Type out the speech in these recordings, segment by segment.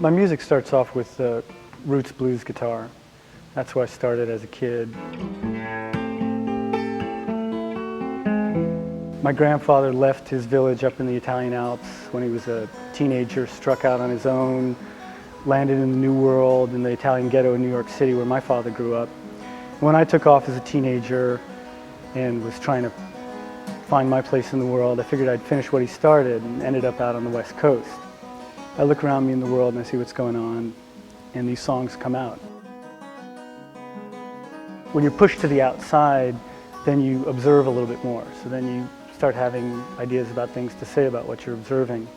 My music starts off with roots blues guitar. That's where I started as a kid. My grandfather left his village up in the Italian Alps when he was a teenager, struck out on his own, landed in the New World in the Italian ghetto in New York City where my father grew up. When I took off as a teenager and was trying to find my place in the world, I figured I'd finish what he started and ended up out on the West Coast. I look around me in the world and I see what's going on, and these songs come out. When you're pushed to the outside, then you observe a little bit more. So then you start having ideas about things to say about what you're observing.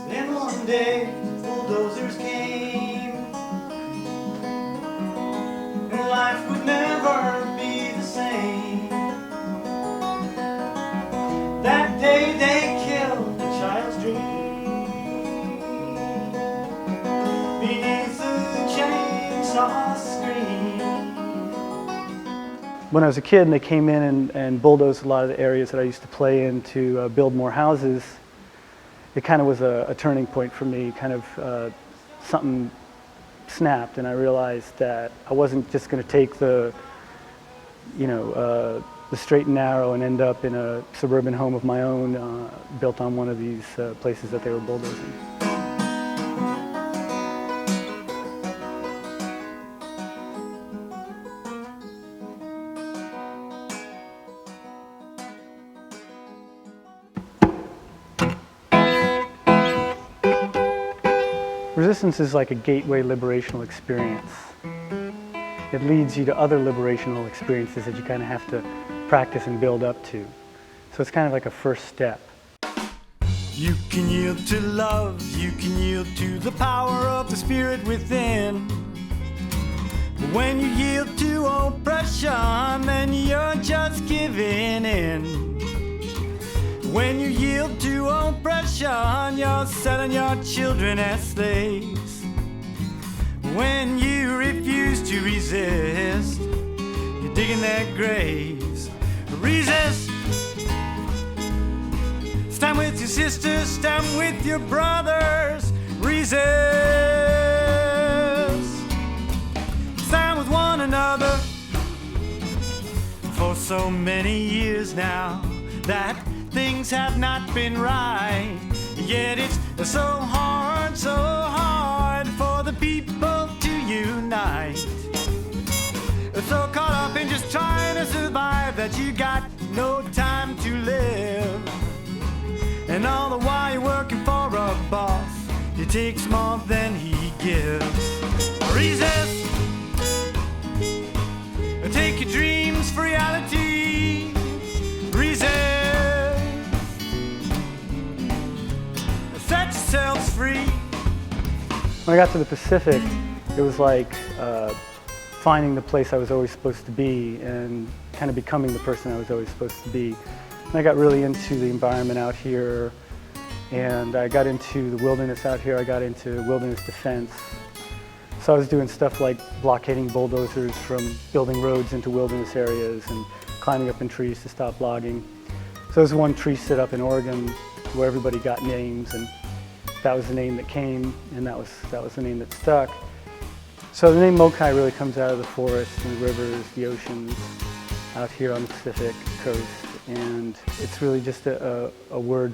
Then one day, bulldozers came, and life would never be the same. That day they killed a child's dream beneath the chainsaw screen. When I was a kid and they came in and bulldozed a lot of the areas that I used to play in to build more houses, it kind of was a turning point for me. Kind of something snapped, and I realized that I wasn't just going to take the straight and narrow and end up in a suburban home of my own, built on one of these places that they were bulldozing. Resistance is like a gateway liberational experience. It leads you to other liberational experiences that you kind of have to practice and build up to. So it's kind of like a first step. You can yield to love, you can yield to the power of the spirit within. But when you yield to oppression, then you're just giving in. When you yield to oppression, you're selling your children as slaves. When you refuse to resist, you're digging their graves. Resist. Stand with your sisters, stand with your brothers. Resist. Stand with one another. For so many years now that things have not been right, yet it's so hard for the people to unite. So caught up in just trying to survive that you got no time to live. And all the while you're working for a boss, he takes more than he gives. Resist. Take your dreams for reality. Resist. Set yourselves free. When I got to the Pacific, it was like finding the place I was always supposed to be and kind of becoming the person I was always supposed to be. And I got really into the environment out here, and I got into the wilderness out here. I got into wilderness defense. So I was doing stuff like blockading bulldozers from building roads into wilderness areas and climbing up in trees to stop logging. So there was one tree sit up in Oregon where everybody got names, and that was the name that came, and that was the name that stuck. So the name Mokai really comes out of the forests and the rivers, the oceans, out here on the Pacific coast, and it's really just a word